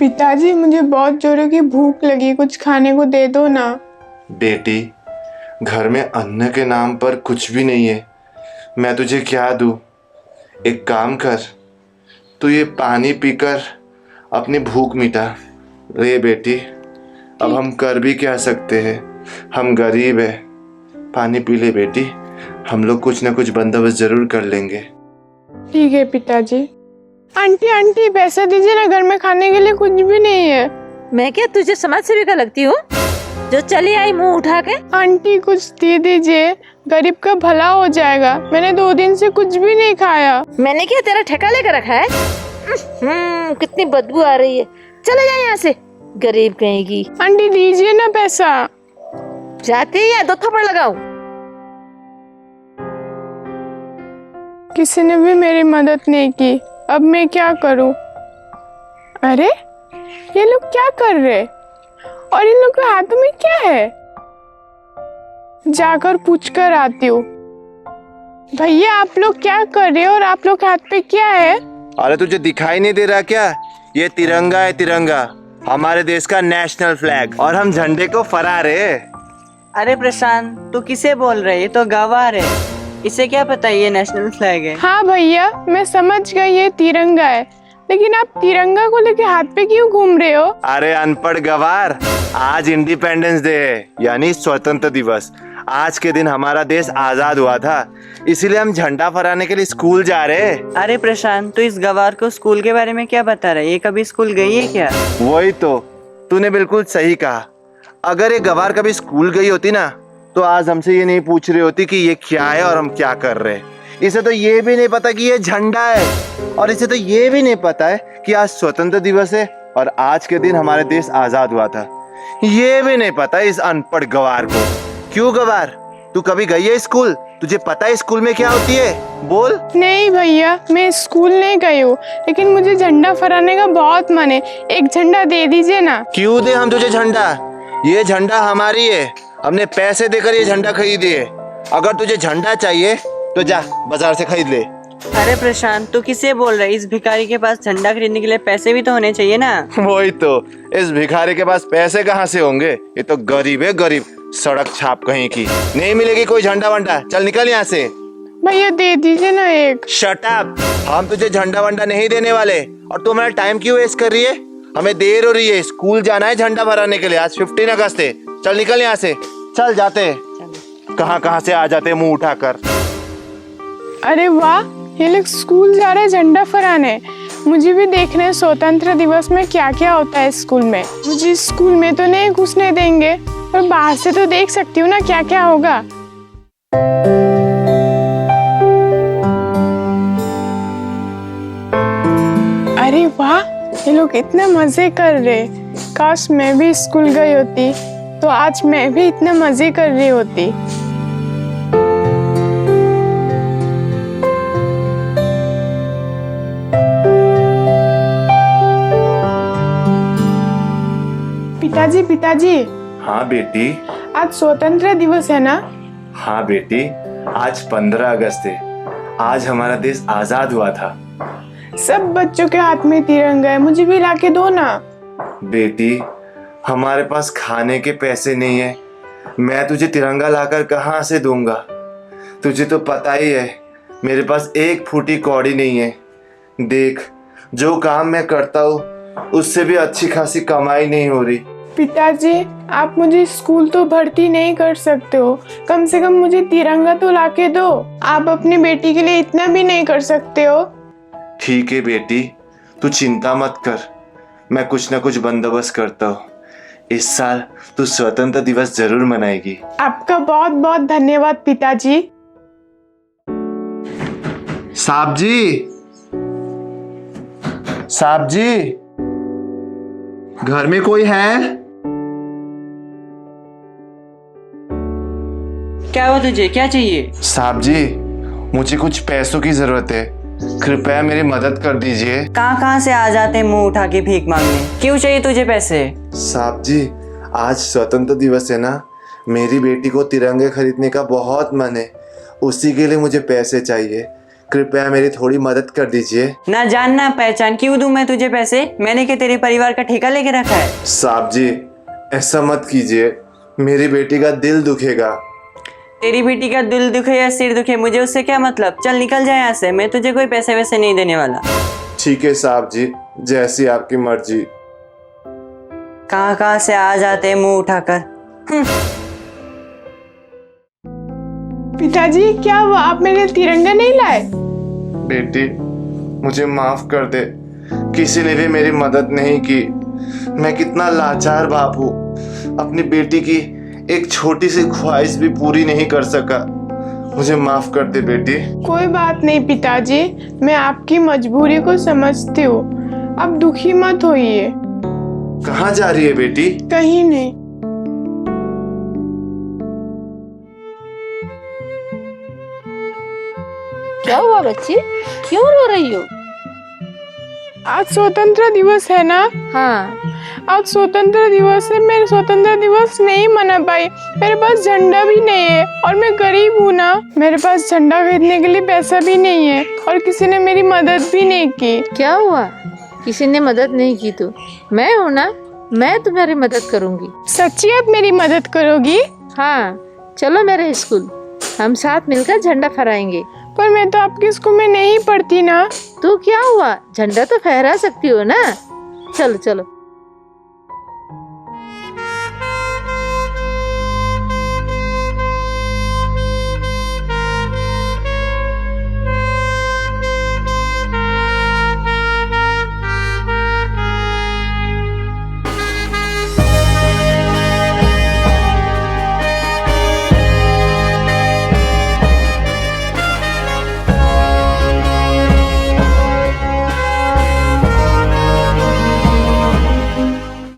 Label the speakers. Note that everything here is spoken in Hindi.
Speaker 1: पिताजी, मुझे बहुत जोरों की भूख लगी, कुछ खाने को दे दो ना।
Speaker 2: बेटी, घर में अन्न के नाम पर कुछ भी नहीं है, मैं तुझे क्या दूँ? एक काम कर, तू ये पानी पीकर अपनी भूख मिटा। ले बेटी, अब हम कर भी क्या सकते हैं, हम गरीब है। पानी पी ले बेटी, हम लोग कुछ ना कुछ बंदोबस्त जरूर कर लेंगे।
Speaker 1: ठीक है पिताजी। आंटी आंटी, पैसा दीजिए ना, घर में खाने के लिए कुछ भी नहीं है।
Speaker 3: मैं क्या तुझे समाज सेविका लगती हूँ जो चली आई मुंह उठा के?
Speaker 1: आंटी कुछ दे दीजिए, गरीब का भला हो जाएगा। मैंने 2 दिन से कुछ भी नहीं खाया।
Speaker 3: मैंने क्या तेरा ठेका लेकर रखा है? कितनी बदबू आ रही है। चले जाए यहाँ से, गरीब कहेगी।
Speaker 1: आंटी दीजिए ना पैसा।
Speaker 3: जाती है 2 थप्पड़ लगाऊं?
Speaker 1: किसी ने भी मेरी मदद नहीं की, अब मैं क्या करूं? अरे ये लोग क्या कर रहे? और इन लोग के हाथों में क्या है? जाकर पूछ कर आती हूँ। भैया, आप लोग क्या कर रहे हो और आप लोग के हाथ पे क्या है?
Speaker 2: अरे तुझे दिखाई नहीं दे रहा क्या? ये तिरंगा है, तिरंगा हमारे देश का नेशनल फ्लैग, और हम झंडे को फहरा रहे हैं।
Speaker 4: अरे प्रशांत, तू किसे बोल रहे? ये तो गवार है, इसे क्या पता ये नेशनल फ्लैग है?
Speaker 1: हाँ भैया, मैं समझ गई ये तिरंगा है, लेकिन आप तिरंगा को लेके हाथ पे क्यों घूम रहे हो?
Speaker 2: अरे अनपढ़ गवार, आज इंडिपेंडेंस डे है, यानी स्वतंत्र दिवस। आज के दिन हमारा देश आजाद हुआ था, इसीलिए हम झंडा फहराने के लिए स्कूल जा रहे हैं।
Speaker 4: अरे प्रशांत, तू इस गवार को स्कूल के बारे में क्या बता रहा है? ये कभी स्कूल गई है क्या?
Speaker 2: वही तो, तूने बिल्कुल सही कहा। अगर ये गवार कभी स्कूल गई होती ना, तो आज हमसे ये नहीं पूछ रही होती कि ये क्या है और हम क्या कर रहे हैं। इसे तो ये भी नहीं पता कि ये झंडा है, और इसे तो ये भी नहीं पता है कि आज स्वतंत्र दिवस है और आज के दिन हमारे देश आजाद हुआ था। ये भी नहीं पता इस अनपढ़ गवार को। क्यों गवार, तू कभी गई है स्कूल? तुझे पता है स्कूल में क्या होती है? बोल।
Speaker 1: नहीं भैया, मैं स्कूल नहीं गई हूँ, लेकिन मुझे झंडा फहराने का बहुत मन है। एक झंडा दे दीजिए ना।
Speaker 2: क्यों दे हम तुझे झंडा? ये झंडा हमारी है, हमने पैसे देकर ये झंडा खरीदी है। अगर तुझे झंडा चाहिए तो जा बाजार से खरीद ले।
Speaker 4: अरे प्रशांत, तू किसे बोल रहा है? इस भिखारी के पास झंडा खरीदने के लिए पैसे भी तो होने चाहिए ना।
Speaker 2: वही तो, इस भिखारी के पास पैसे कहाँ से होंगे? ये तो गरीब है, गरीब, सड़क छाप कहीं की। नहीं मिलेगी कोई झंडा वंडा, चल निकल यहाँ से।
Speaker 1: भैया दे दीजिए ना एक।
Speaker 2: शट अप, हम तुझे झंडा वंडा नहीं देने वाले। और तू हमारा टाइम क्यों वेस्ट कर रही है? हमें देर हो रही है, स्कूल जाना है झंडा फहराने के लिए। आज 15 अगस्त है, चल निकल यहाँ से। चल जाते, कहाँ से आ जाते मुंह उठाकर।
Speaker 1: अरे वाह, ये लोग स्कूल जा रहे हैं झंडा फहराने। मुझे भी देखना है स्वतंत्र दिवस में क्या क्या होता है स्कूल में। मुझे स्कूल में तो नहीं घुसने देंगे, पर बाहर से तो देख सकती हूँ ना क्या क्या होगा। अरे वाह, ये लोग इतने मजे कर रहे। काश मैं भी स्कूल गई होती तो आज मैं भी इतने मजे कर रही होती। पिताजी पिताजी।
Speaker 2: हाँ बेटी।
Speaker 1: आज स्वतंत्र दिवस है ना?
Speaker 2: हाँ बेटी, आज 15 अगस्त है। आज हमारा देश आजाद हुआ था।
Speaker 1: सब बच्चों के हाथ में तिरंगा है, मुझे भी लाके दो ना।
Speaker 2: बेटी, हमारे पास खाने के पैसे नहीं है, मैं तुझे तिरंगा लाकर कहाँ से दूंगा? तुझे तो पता ही है, मेरे पास एक फूटी कौड़ी नहीं है। देख, जो काम मैं करता हूँ उससे भी अच्छी खासी कमाई नहीं हो रही।
Speaker 1: पिताजी, आप मुझे स्कूल तो भर्ती नहीं कर सकते हो, कम से कम मुझे तिरंगा तो लाके दो। आप अपनी बेटी के लिए इतना भी नहीं कर सकते हो?
Speaker 2: ठीक है बेटी, तू चिंता मत कर, मैं कुछ ना कुछ बंदोबस्त करता हूँ। इस साल तू स्वतंत्र दिवस जरूर मनाएगी।
Speaker 1: आपका बहुत बहुत धन्यवाद पिताजी।
Speaker 2: साहब जी, साहब जी, घर में कोई है?
Speaker 4: क्या हुआ तुझे, क्या चाहिए?
Speaker 2: साहब जी, मुझे कुछ पैसों की जरूरत है, कृपया मेरी मदद कर दीजिए।
Speaker 4: कहाँ से आ जाते मुंह उठा के भीख मांगने? क्यों चाहिए तुझे पैसे?
Speaker 2: साहब जी, आज स्वतंत्र दिवस है ना, मेरी बेटी को तिरंगे खरीदने का बहुत मन है, उसी के लिए मुझे पैसे चाहिए। कृपया मेरी थोड़ी मदद कर दीजिए।
Speaker 4: ना जान ना पहचान, क्यों दूं मैं तुझे पैसे? मैंने क्या तेरे परिवार का ठेका लेके रखा है?
Speaker 2: साहब जी ऐसा मत कीजिए, मेरी बेटी का दिल दुखेगा।
Speaker 4: तेरी बेटी का दिल दुखे या सिर दुखे, मुझे उससे क्या मतलब? चल निकल जाए यहाँ से, मैं तुझे कोई पैसे वैसे नहीं देने वाला।
Speaker 2: ठीक है साहब जी, जैसी आपकी मर्जी।
Speaker 4: कहाँ से आ जाते हैं मुंह उठाकर।
Speaker 1: पिताजी क्या हुआ, आप मेरे लिए तिरंगा नहीं लाए?
Speaker 2: बेटी मुझे माफ कर दे, किसी ने भी मेरी मदद नहीं की। मैं कितना लाचार बाप हूँ, अपनी बेटी की एक छोटी सी ख्वाहिश भी पूरी नहीं कर सका। मुझे माफ कर दे बेटी।
Speaker 1: कोई बात नहीं पिताजी, मैं आपकी मजबूरी को समझती हूँ, अब दुखी मत होइए।
Speaker 2: कहाँ जा रही है बेटी?
Speaker 1: कहीं नहीं।
Speaker 3: क्या हुआ बच्ची, क्यों रो रही हो?
Speaker 1: आज स्वतंत्र दिवस है ना?
Speaker 3: हाँ,
Speaker 1: आज स्वतंत्र दिवस है, मैं स्वतंत्र दिवस नहीं मना पाई। मेरे पास झंडा भी नहीं है और मैं गरीब हूँ ना, मेरे पास झंडा खरीदने के लिए पैसा भी नहीं है और किसी ने मेरी मदद भी नहीं की।
Speaker 3: क्या हुआ? किसी ने मदद नहीं की तो मैं हूँ ना, मैं तुम्हारी मदद करूँगी।
Speaker 1: सच्ची आप मेरी मदद करोगी?
Speaker 3: हाँ, चलो मेरे स्कूल, हम साथ मिलकर झंडा फहराएंगे।
Speaker 1: पर मैं तो आपके स्कूल में नहीं पढ़ती ना।
Speaker 3: तो क्या हुआ, झंडा तो फहरा सकती हो ना। चलो चलो।